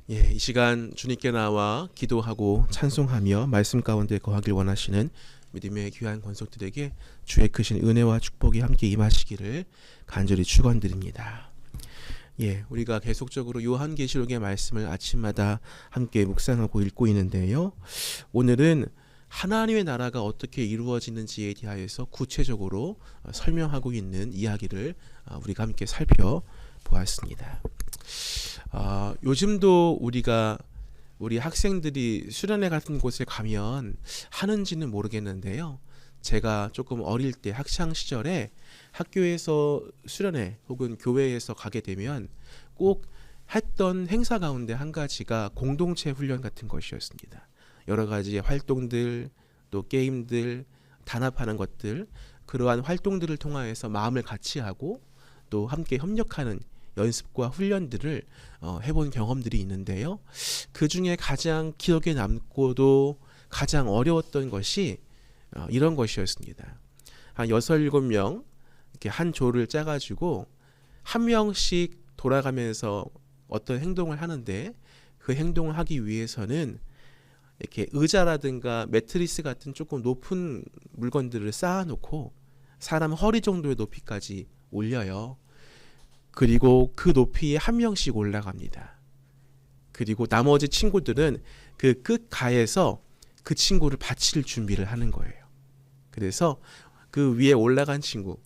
이 시간 주님께 나와 기도하고 찬송하며 말씀 가운데 거하길 원하시는 믿음의 귀한 권속들에게 주의 크신 은혜와 축복이 함께 임하시기를 간절히 축원드립니다. 우리가 계속적으로 요한계시록의 말씀을 아침마다 함께 묵상하고 읽고 있는데요. 오늘은 하나님의 나라가 어떻게 이루어지는지에 대하여서 구체적으로 설명하고 있는 이야기를 우리가 함께 살펴보았습니다. 요즘도 우리 학생들이 수련회 같은 곳에 가면 하는지는 모르겠는데요. 제가 조금 어릴 때 학창 시절에 학교에서 수련회 혹은 교회에서 가게 되면 꼭 했던 행사 가운데 한 가지가 공동체 훈련 같은 것이었습니다. 여러 가지 활동들, 또 게임들, 단합하는 것들, 그러한 활동들을 통하여서 마음을 같이 하고 또 함께 협력하는 연습과 훈련들을 해본 경험들이 있는데요. 그 중에 가장 기억에 남고도 가장 어려웠던 것이 이런 것이었습니다. 한 6, 7명 이렇게 한 조를 짜가지고 한 명씩 돌아가면서 어떤 행동을 하는데, 그 행동을 하기 위해서는 이렇게 의자라든가 매트리스 같은 조금 높은 물건들을 쌓아놓고 사람 허리 정도의 높이까지 올려요. 그리고 그 높이에 한 명씩 올라갑니다. 그리고 나머지 친구들은 그 끝가에서 그 친구를 받칠 준비를 하는 거예요. 그래서 그 위에 올라간 친구,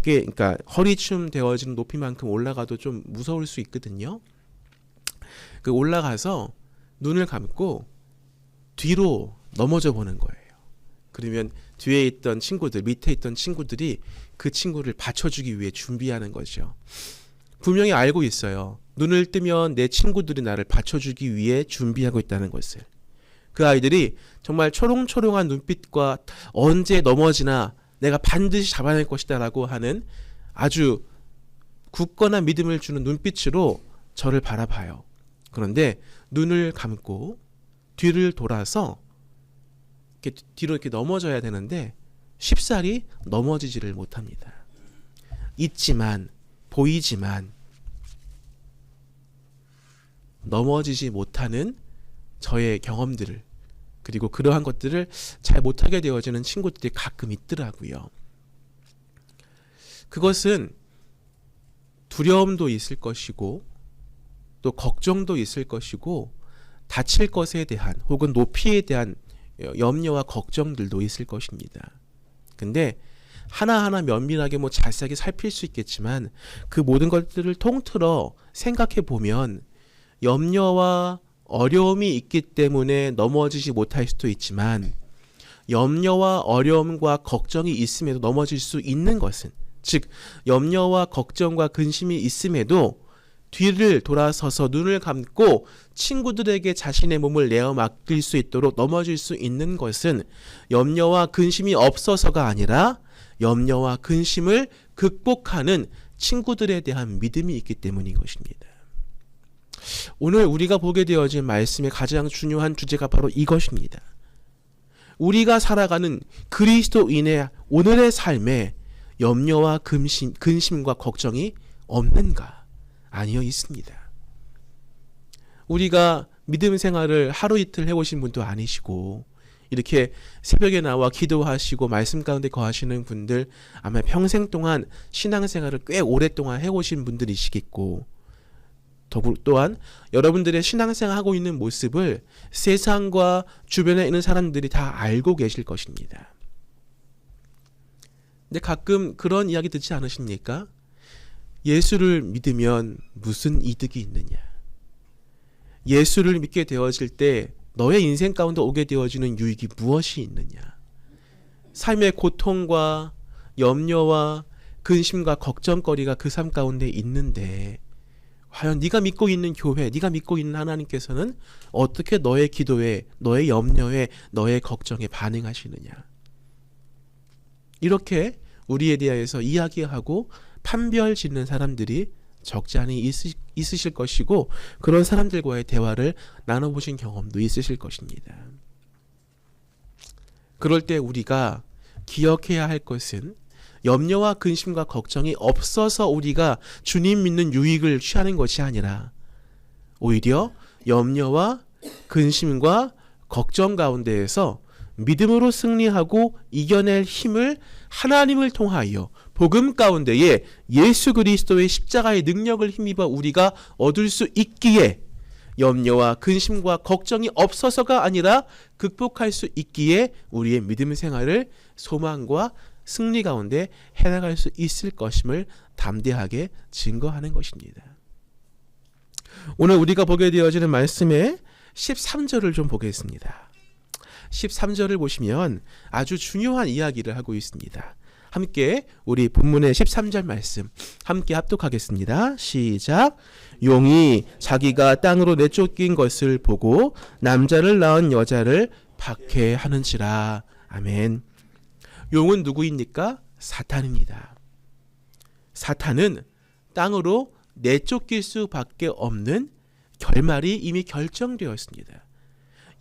그러니까 허리춤 되어진 높이만큼 올라가도 좀 무서울 수 있거든요. 그 올라가서 눈을 감고 뒤로 넘어져 보는 거예요. 그러면 뒤에 있던 친구들, 밑에 있던 친구들이 그 친구를 받쳐주기 위해 준비하는 거죠. 분명히 알고 있어요. 눈을 뜨면 내 친구들이 나를 받쳐주기 위해 준비하고 있다는 것을. 그 아이들이 정말 초롱초롱한 눈빛과 언제 넘어지나 내가 반드시 잡아낼 것이다 라고 하는 아주 굳건한 믿음을 주는 눈빛으로 저를 바라봐요. 그런데 눈을 감고 뒤를 돌아서 이렇게 뒤로 이렇게 넘어져야 되는데 쉽사리 넘어지지를 못합니다. 있지만, 보이지만 넘어지지 못하는 저의 경험들을, 그리고 그러한 것들을 잘 못하게 되어지는 친구들이 가끔 있더라고요. 그것은 두려움도 있을 것이고 또 걱정도 있을 것이고 다칠 것에 대한 혹은 높이에 대한 염려와 걱정들도 있을 것입니다. 근데 하나하나 면밀하게 자세하게 살필 수 있겠지만 그 모든 것들을 통틀어 생각해 보면 염려와 어려움이 있기 때문에 넘어지지 못할 수도 있지만, 염려와 어려움과 걱정이 있음에도 넘어질 수 있는 것은, 즉 염려와 걱정과 근심이 있음에도 뒤를 돌아서서 눈을 감고 친구들에게 자신의 몸을 내어 맡길 수 있도록 넘어질 수 있는 것은 염려와 근심이 없어서가 아니라 염려와 근심을 극복하는 친구들에 대한 믿음이 있기 때문인 것입니다. 오늘 우리가 보게 되어진 말씀의 가장 중요한 주제가 바로 이것입니다. 우리가 살아가는 그리스도인의 오늘의 삶에 염려와 근심과 걱정이 없는가? 아니요, 있습니다. 우리가 믿음 생활을 하루 이틀 해오신 분도 아니시고, 이렇게 새벽에 나와 기도하시고 말씀 가운데 거하시는 분들 아마 평생 동안 신앙생활을 꽤 오랫동안 해오신 분들이시겠고, 또한 여러분들의 신앙생활하고 있는 모습을 세상과 주변에 있는 사람들이 다 알고 계실 것입니다. 근데 가끔 그런 이야기 듣지 않으십니까? 예수를 믿으면 무슨 이득이 있느냐? 예수를 믿게 되어질 때 너의 인생 가운데 오게 되어지는 유익이 무엇이 있느냐? 삶의 고통과 염려와 근심과 걱정거리가 그 삶 가운데 있는데 과연 네가 믿고 있는 교회, 네가 믿고 있는 하나님께서는 어떻게 너의 기도에, 너의 염려에, 너의 걱정에 반응하시느냐? 이렇게 우리에 대해서 이야기하고 판별 짓는 사람들이 적지 않이 있으실 것이고, 그런 사람들과의 대화를 나눠보신 경험도 있으실 것입니다. 그럴 때 우리가 기억해야 할 것은 염려와 근심과 걱정이 없어서 우리가 주님 믿는 유익을 취하는 것이 아니라 오히려 염려와 근심과 걱정 가운데에서 믿음으로 승리하고 이겨낼 힘을 하나님을 통하여 복음 가운데에 예수 그리스도의 십자가의 능력을 힘입어 우리가 얻을 수 있기에 염려와 근심과 걱정이 없어서가 아니라 극복할 수 있기에 우리의 믿음 생활을 소망과 승리 가운데 해나갈 수 있을 것임을 담대하게 증거하는 것입니다. 오늘 우리가 보게 되어지는 말씀의 13절을 좀 보겠습니다. 13절을 보시면 아주 중요한 이야기를 하고 있습니다. 함께 우리 본문의 13절 말씀 함께 합독하겠습니다. 시작. 용이 자기가 땅으로 내쫓긴 것을 보고 남자를 낳은 여자를 박해하는지라. 아멘. 용은 누구입니까? 사탄입니다. 사탄은 땅으로 내쫓길 수밖에 없는 결말이 이미 결정되었습니다.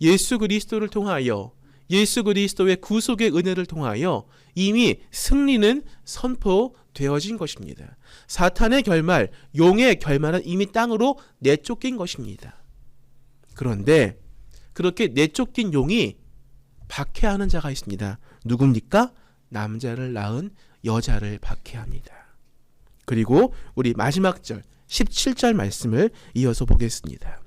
예수 그리스도를 통하여 예수 그리스도의 구속의 은혜를 통하여 이미 승리는 선포되어진 것입니다. 사탄의 결말, 용의 결말은 이미 땅으로 내쫓긴 것입니다. 그런데 그렇게 내쫓긴 용이 박해하는 자가 있습니다. 누굽니까? 남자를 낳은 여자를 박해합니다. 그리고 우리 마지막 절 17절 말씀을 이어서 보겠습니다.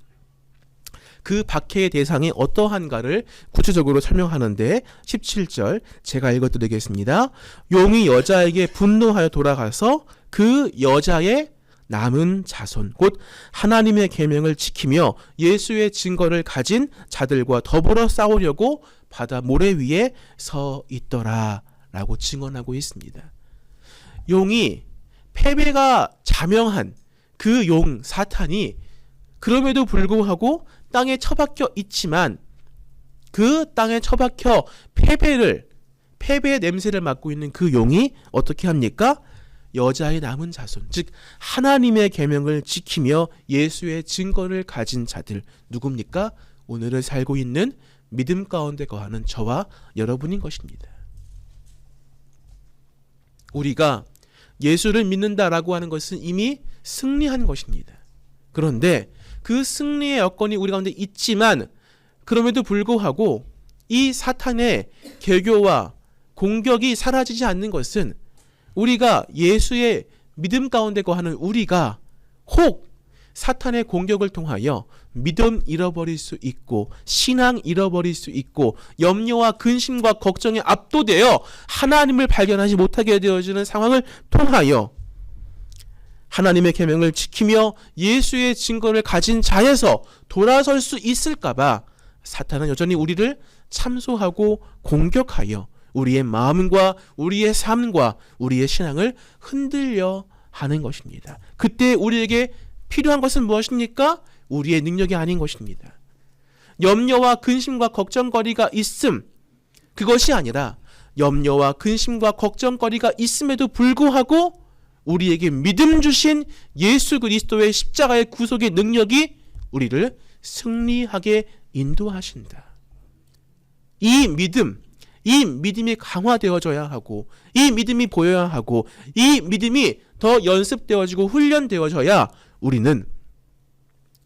그 박해의 대상이 어떠한가를 구체적으로 설명하는데 17절 제가 읽어드리겠습니다. 용이 여자에게 분노하여 돌아가서 그 여자의 남은 자손 곧 하나님의 계명을 지키며 예수의 증거를 가진 자들과 더불어 싸우려고 바다 모래 위에 서 있더라 라고 증언하고 있습니다. 용이 패배가 자명한 그 용 사탄이 그럼에도 불구하고 땅에 처박혀 있지만 그 땅에 처박혀 패배의 냄새를 맡고 있는 그 용이 어떻게 합니까? 여자의 남은 자손, 즉 하나님의 계명을 지키며 예수의 증거를 가진 자들 누굽니까? 오늘을 살고 있는 믿음 가운데 거하는 저와 여러분인 것입니다. 우리가 예수를 믿는다라고 하는 것은 이미 승리한 것입니다. 그런데 그 승리의 여건이 우리 가운데 있지만 그럼에도 불구하고 이 사탄의 계교와 공격이 사라지지 않는 것은 우리가 예수의 믿음 가운데 거하는 우리가 혹 사탄의 공격을 통하여 믿음 잃어버릴 수 있고 신앙 잃어버릴 수 있고 염려와 근심과 걱정에 압도되어 하나님을 발견하지 못하게 되어지는 상황을 통하여 하나님의 계명을 지키며 예수의 증거를 가진 자에서 돌아설 수 있을까봐 사탄은 여전히 우리를 참소하고 공격하여 우리의 마음과 우리의 삶과 우리의 신앙을 흔들려 하는 것입니다. 그때 우리에게 필요한 것은 무엇입니까? 우리의 능력이 아닌 것입니다. 염려와 근심과 걱정거리가 있음, 그것이 아니라 염려와 근심과 걱정거리가 있음에도 불구하고 우리에게 믿음 주신 예수 그리스도의 십자가의 구속의 능력이 우리를 승리하게 인도하신다. 이 믿음이 강화되어져야 하고 이 믿음이 보여야 하고 이 믿음이 더 연습되어지고 훈련되어져야 우리는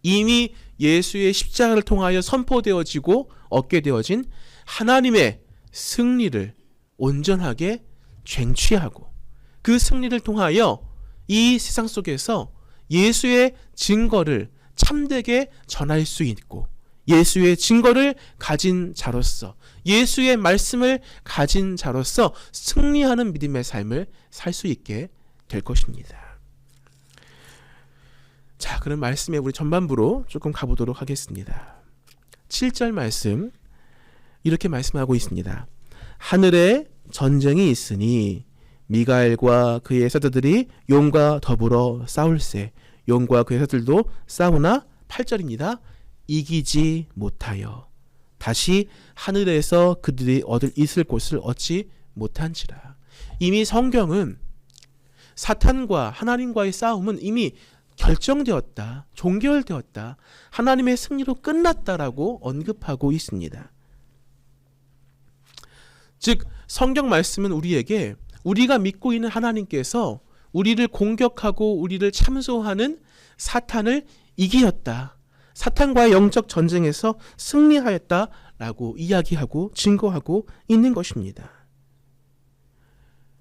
이미 예수의 십자가를 통하여 선포되어지고 얻게 되어진 하나님의 승리를 온전하게 쟁취하고 그 승리를 통하여 이 세상 속에서 예수의 증거를 참되게 전할 수 있고 예수의 증거를 가진 자로서 예수의 말씀을 가진 자로서 승리하는 믿음의 삶을 살 수 있게 될 것입니다. 자, 그럼 말씀에 우리 전반부로 조금 가보도록 하겠습니다. 7절 말씀 이렇게 말씀하고 있습니다. 하늘에 전쟁이 있으니 미가엘과 그의 사자들이 용과 더불어 싸울세. 용과 그의 사자들도 싸우나 8절입니다. 이기지 못하여 다시 하늘에서 그들이 얻을 있을 곳을 얻지 못한지라. 이미 성경은 사탄과 하나님과의 싸움은 이미 결정되었다, 종결되었다, 하나님의 승리로 끝났다라고 언급하고 있습니다. 즉 성경 말씀은 우리에게 우리가 믿고 있는 하나님께서 우리를 공격하고 우리를 참소하는 사탄을 이기셨다. 사탄과의 영적 전쟁에서 승리하였다라고 이야기하고 증거하고 있는 것입니다.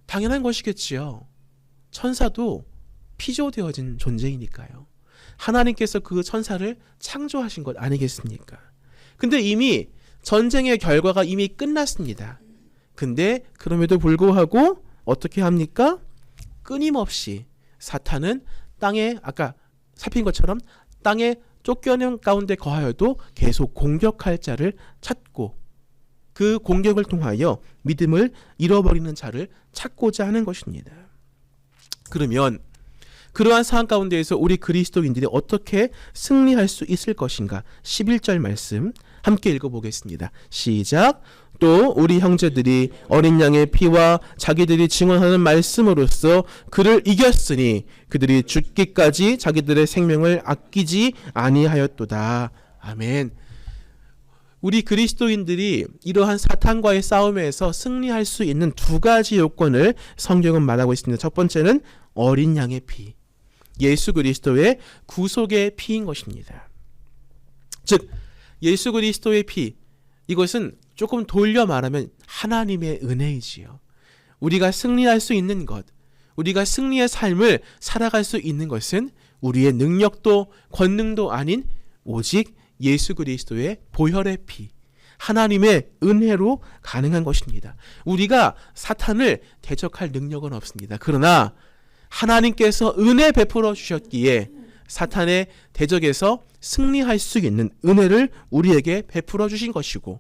당연한 것이겠지요. 천사도 피조되어진 존재이니까요. 하나님께서 그 천사를 창조하신 것 아니겠습니까? 근데 이미 전쟁의 결과가 이미 끝났습니다. 근데 그럼에도 불구하고 어떻게 합니까? 끊임없이 사탄은 땅에 아까 살핀 것처럼 땅에 쫓겨낸 가운데 거하여도 계속 공격할 자를 찾고 그 공격을 통하여 믿음을 잃어버리는 자를 찾고자 하는 것입니다. 그러면 그러한 상황 가운데에서 우리 그리스도인들이 어떻게 승리할 수 있을 것인가? 11절 말씀 함께 읽어보겠습니다. 시작. 또 우리 형제들이 어린 양의 피와 자기들이 증언하는 말씀으로써 그를 이겼으니 그들이 죽기까지 자기들의 생명을 아끼지 아니하였도다. 아멘. 우리 그리스도인들이 이러한 사탄과의 싸움에서 승리할 수 있는 두 가지 요건을 성경은 말하고 있습니다. 첫 번째는 어린 양의 피, 예수 그리스도의 구속의 피인 것입니다. 즉 예수 그리스도의 피, 이것은 조금 돌려 말하면 하나님의 은혜이지요. 우리가 승리할 수 있는 것, 우리가 승리의 삶을 살아갈 수 있는 것은 우리의 능력도 권능도 아닌 오직 예수 그리스도의 보혈의 피, 하나님의 은혜로 가능한 것입니다. 우리가 사탄을 대적할 능력은 없습니다. 그러나 하나님께서 은혜 베풀어 주셨기에 사탄의 대적에서 승리할 수 있는 은혜를 우리에게 베풀어 주신 것이고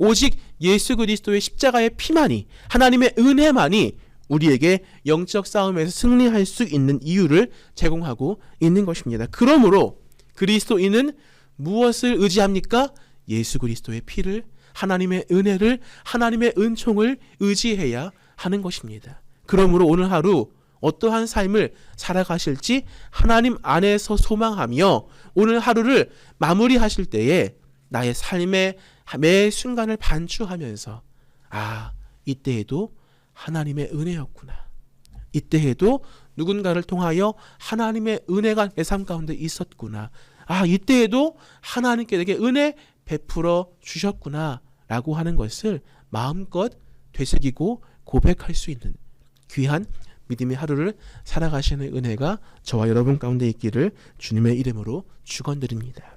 오직 예수 그리스도의 십자가의 피만이 하나님의 은혜만이 우리에게 영적 싸움에서 승리할 수 있는 이유를 제공하고 있는 것입니다. 그러므로 그리스도인은 무엇을 의지합니까? 예수 그리스도의 피를, 하나님의 은혜를, 하나님의 은총을 의지해야 하는 것입니다. 그러므로 오늘 하루 어떠한 삶을 살아가실지 하나님 안에서 소망하며 오늘 하루를 마무리하실 때에 나의 삶의 매 순간을 반추하면서 이때에도 하나님의 은혜였구나. 이때에도 누군가를 통하여 하나님의 은혜가 내 삶 가운데 있었구나. 이때에도 하나님께 내게 은혜 베풀어 주셨구나 라고 하는 것을 마음껏 되새기고 고백할 수 있는 귀한 믿음의 하루를 살아가시는 은혜가 저와 여러분 가운데 있기를 주님의 이름으로 축원드립니다.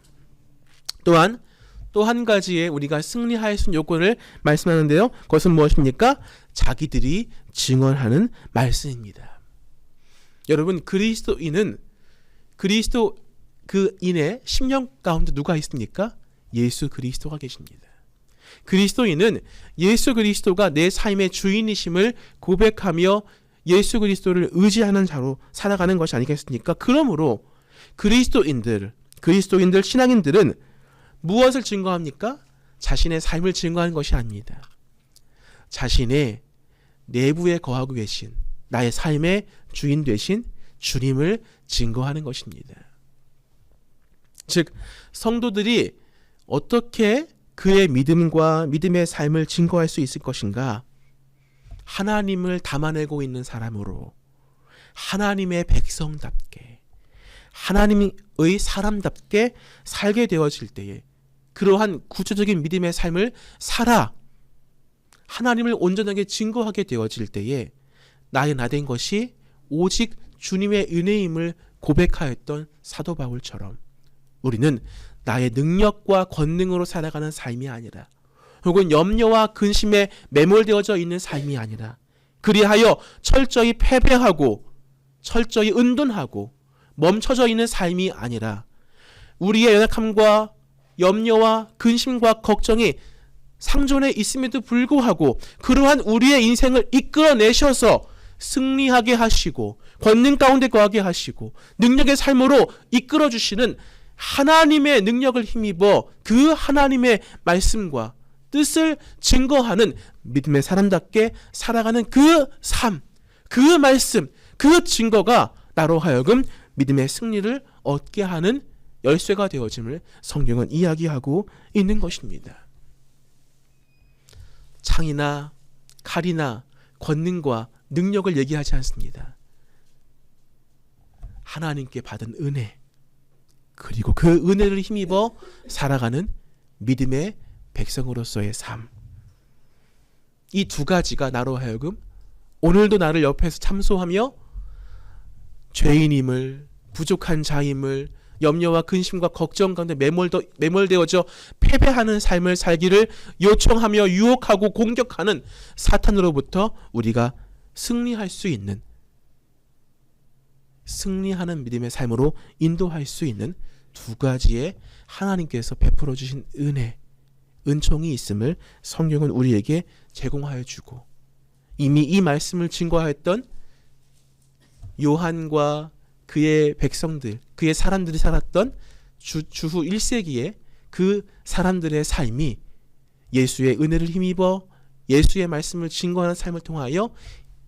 또한 또 한 가지의 우리가 승리할 수 있는 요건을 말씀하는데요. 그것은 무엇입니까? 자기들이 증언하는 말씀입니다. 여러분 그리스도인의 심령 가운데 누가 있습니까? 예수 그리스도가 계십니다. 그리스도인은 예수 그리스도가 내 삶의 주인이심을 고백하며 예수 그리스도를 의지하는 자로 살아가는 것이 아니겠습니까? 그러므로 그리스도인들 신앙인들은 무엇을 증거합니까? 자신의 삶을 증거하는 것이 아닙니다. 자신의 내부에 거하고 계신 나의 삶의 주인 되신 주님을 증거하는 것입니다. 즉 성도들이 어떻게 그의 믿음과 믿음의 삶을 증거할 수 있을 것인가? 하나님을 담아내고 있는 사람으로 하나님의 백성답게 하나님의 사람답게 살게 되어질 때에 그러한 구체적인 믿음의 삶을 살아 하나님을 온전하게 증거하게 되어질 때에 나의 나된 것이 오직 주님의 은혜임을 고백하였던 사도 바울처럼 우리는 나의 능력과 권능으로 살아가는 삶이 아니라 혹은 염려와 근심에 매몰되어져 있는 삶이 아니라 그리하여 철저히 패배하고 철저히 은둔하고 멈춰져 있는 삶이 아니라 우리의 연약함과 염려와 근심과 걱정이 상존해 있음에도 불구하고 그러한 우리의 인생을 이끌어내셔서 승리하게 하시고 권능 가운데 거하게 하시고 능력의 삶으로 이끌어주시는 하나님의 능력을 힘입어 그 하나님의 말씀과 뜻을 증거하는 믿음의 사람답게 살아가는 그 삶, 그 말씀, 그 증거가 나로 하여금 믿음의 승리를 얻게 하는 열쇠가 되어짐을 성경은 이야기하고 있는 것입니다. 창이나 칼이나 권능과 능력을 얘기하지 않습니다. 하나님께 받은 은혜, 그리고 그 은혜를 힘입어 살아가는 믿음의 백성으로서의 삶. 이 두 가지가 나로 하여금 오늘도 나를 옆에서 참소하며 죄인임을, 부족한 자임을, 염려와 근심과 걱정 가운데 매몰되어져 패배하는 삶을 살기를 요청하며 유혹하고 공격하는 사탄으로부터 우리가 승리할 수 있는, 승리하는 믿음의 삶으로 인도할 수 있는 두 가지의 하나님께서 베풀어 주신 은혜, 은총이 있음을 성경은 우리에게 제공하여 주고, 이미 이 말씀을 증거하였던 요한과 그의 백성들, 그의 사람들이 살았던 주후 1세기에 그 사람들의 삶이 예수의 은혜를 힘입어 예수의 말씀을 증거하는 삶을 통하여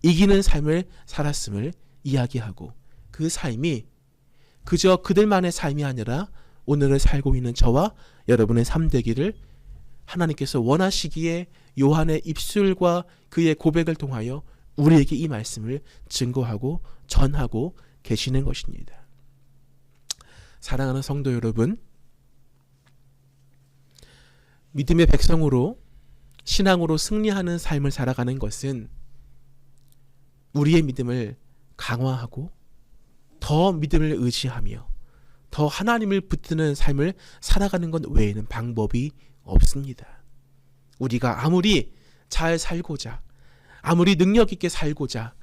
이기는 삶을 살았음을 이야기하고, 그 삶이 그저 그들만의 삶이 아니라 오늘을 살고 있는 저와 여러분의 삶 되기를 하나님께서 원하시기에 요한의 입술과 그의 고백을 통하여 우리에게 이 말씀을 증거하고 전하고 계시는 것입니다. 사랑하는 성도 여러분, 믿음의 백성으로 신앙으로 승리하는 삶을 살아가는 것은 우리의 믿음을 강화하고 더 믿음을 의지하며 더 하나님을 붙드는 삶을 살아가는 것 외에는 방법이 없습니다. 우리가 아무리 잘 살고자, 아무리 능력 있게 살고자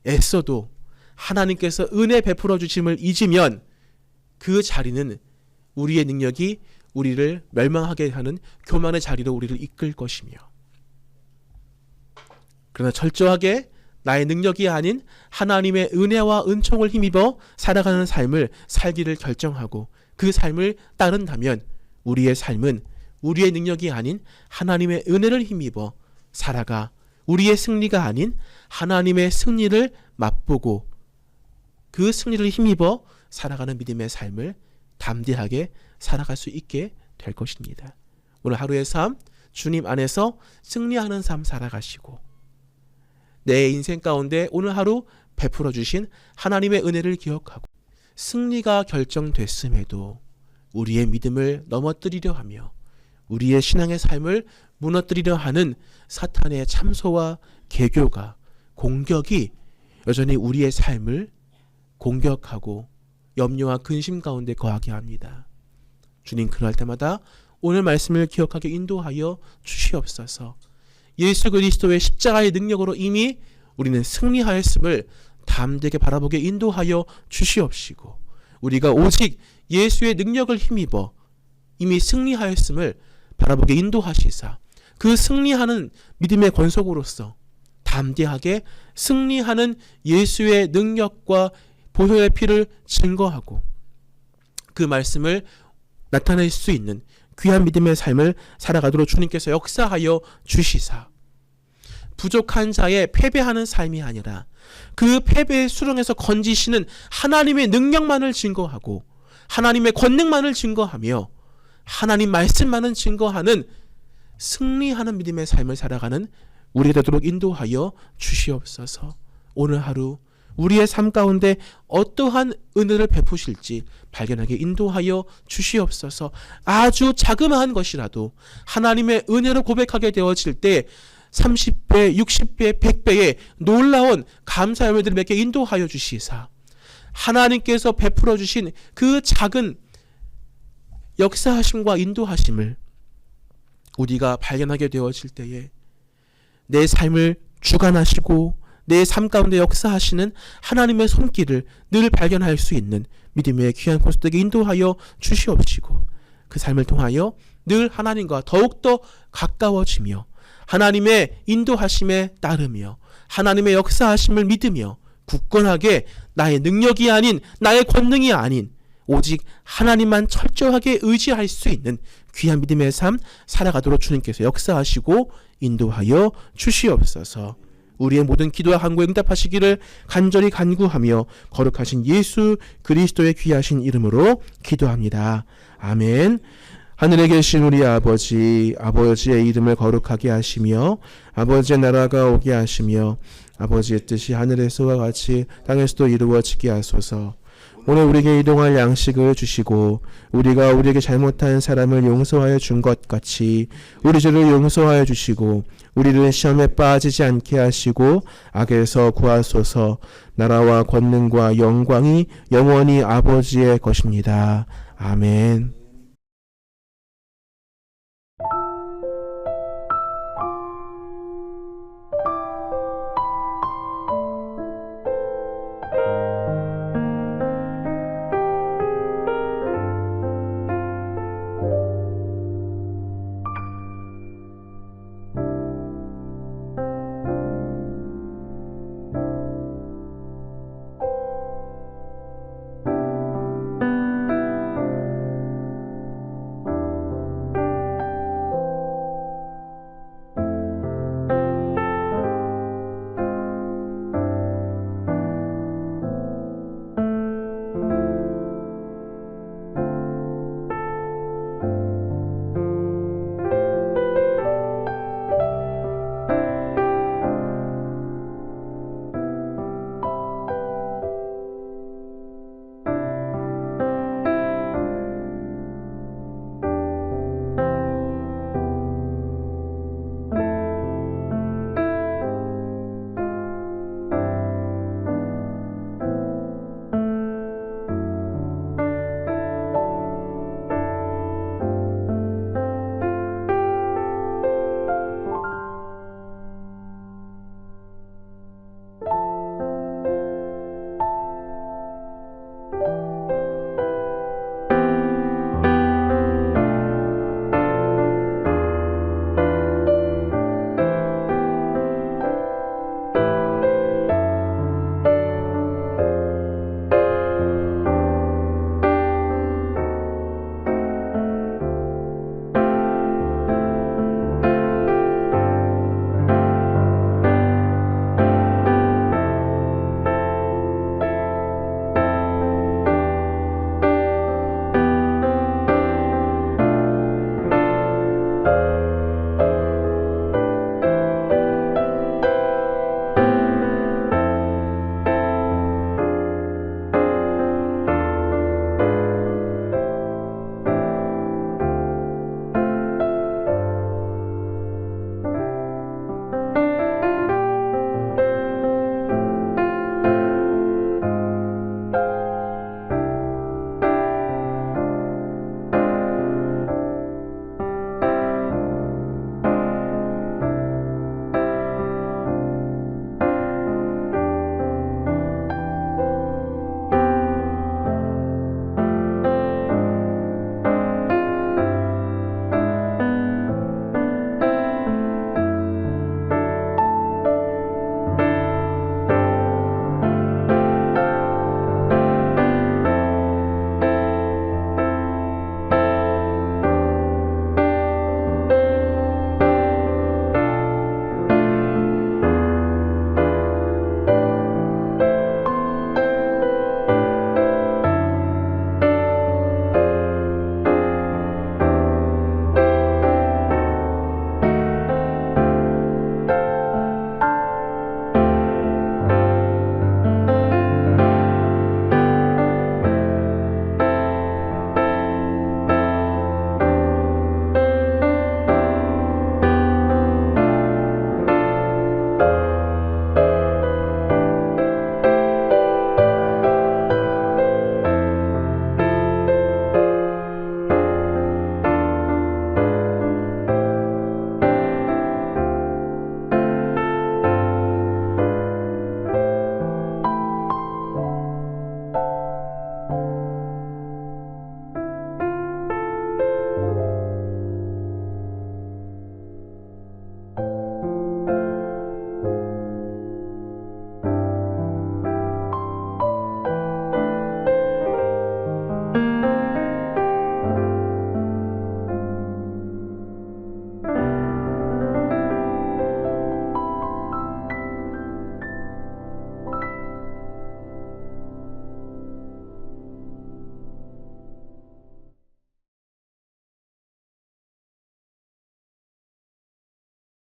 애써도 하나님께서 은혜 베풀어 주심을 잊으면 그 자리는 우리의 능력이 우리를 멸망하게 하는 교만의 자리로 우리를 이끌 것이며, 그러나 철저하게 나의 능력이 아닌 하나님의 은혜와 은총을 힘입어 살아가는 삶을 살기를 결정하고 그 삶을 따른다면 우리의 삶은 우리의 능력이 아닌 하나님의 은혜를 힘입어 살아가 우리의 승리가 아닌 하나님의 승리를 맛보고 그 승리를 힘입어 살아가는 믿음의 삶을 담대하게 살아갈 수 있게 될 것입니다. 오늘 하루의 삶, 주님 안에서 승리하는 삶 살아가시고 내 인생 가운데 오늘 하루 베풀어 주신 하나님의 은혜를 기억하고 승리가 결정됐음에도 우리의 믿음을 넘어뜨리려 하며 우리의 신앙의 삶을 무너뜨리려 하는 사탄의 참소와 계교가, 공격이 여전히 우리의 삶을 공격하고 염려와 근심 가운데 거하게 합니다. 주님, 그럴 때마다 오늘 말씀을 기억하게 인도하여 주시옵소서. 예수 그리스도의 십자가의 능력으로 이미 우리는 승리하였음을 담대하게 바라보게 인도하여 주시옵시고, 우리가 오직 예수의 능력을 힘입어 이미 승리하였음을 바라보게 인도하시사 그 승리하는 믿음의 권속으로서 담대하게 승리하는 예수의 능력과 보혈의 피를 증거하고 그 말씀을 나타낼 수 있는 귀한 믿음의 삶을 살아가도록 주님께서 역사하여 주시사, 부족한 자의 패배하는 삶이 아니라 그 패배의 수렁에서 건지시는 하나님의 능력만을 증거하고 하나님의 권능만을 증거하며 하나님 말씀만을 증거하는 승리하는 믿음의 삶을 살아가는 우리가 되도록 인도하여 주시옵소서. 오늘 하루 우리의 삶 가운데 어떠한 은혜를 베푸실지 발견하게 인도하여 주시옵소서. 아주 자그마한 것이라도 하나님의 은혜를 고백하게 되어질 때 30배, 60배, 100배의 놀라운 감사의 열매들을 맺게 인도하여 주시사 하나님께서 베풀어 주신 그 작은 역사하심과 인도하심을 우리가 발견하게 되어질 때에 내 삶을 주관하시고 내 삶 가운데 역사하시는 하나님의 손길을 늘 발견할 수 있는 믿음의 귀한 권속되게 인도하여 주시옵시고 그 삶을 통하여 늘 하나님과 더욱더 가까워지며 하나님의 인도하심에 따르며 하나님의 역사하심을 믿으며 굳건하게 나의 능력이 아닌 나의 권능이 아닌 오직 하나님만 철저하게 의지할 수 있는 귀한 믿음의 삶 살아가도록 주님께서 역사하시고 인도하여 주시옵소서. 우리의 모든 기도와 간구에 응답하시기를 간절히 간구하며 거룩하신 예수 그리스도의 귀하신 이름으로 기도합니다. 아멘. 하늘에 계신 우리 아버지, 아버지의 이름을 거룩하게 하시며 아버지의 나라가 오게 하시며 아버지의 뜻이 하늘에서와 같이 땅에서도 이루어지게 하소서. 오늘 우리에게 일용할 양식을 주시고 우리가 우리에게 잘못한 사람을 용서하여 준 것 같이 우리 죄를 용서하여 주시고 우리를 시험에 빠지지 않게 하시고 악에서 구하소서. 나라와 권능과 영광이 영원히 아버지의 것입니다. 아멘.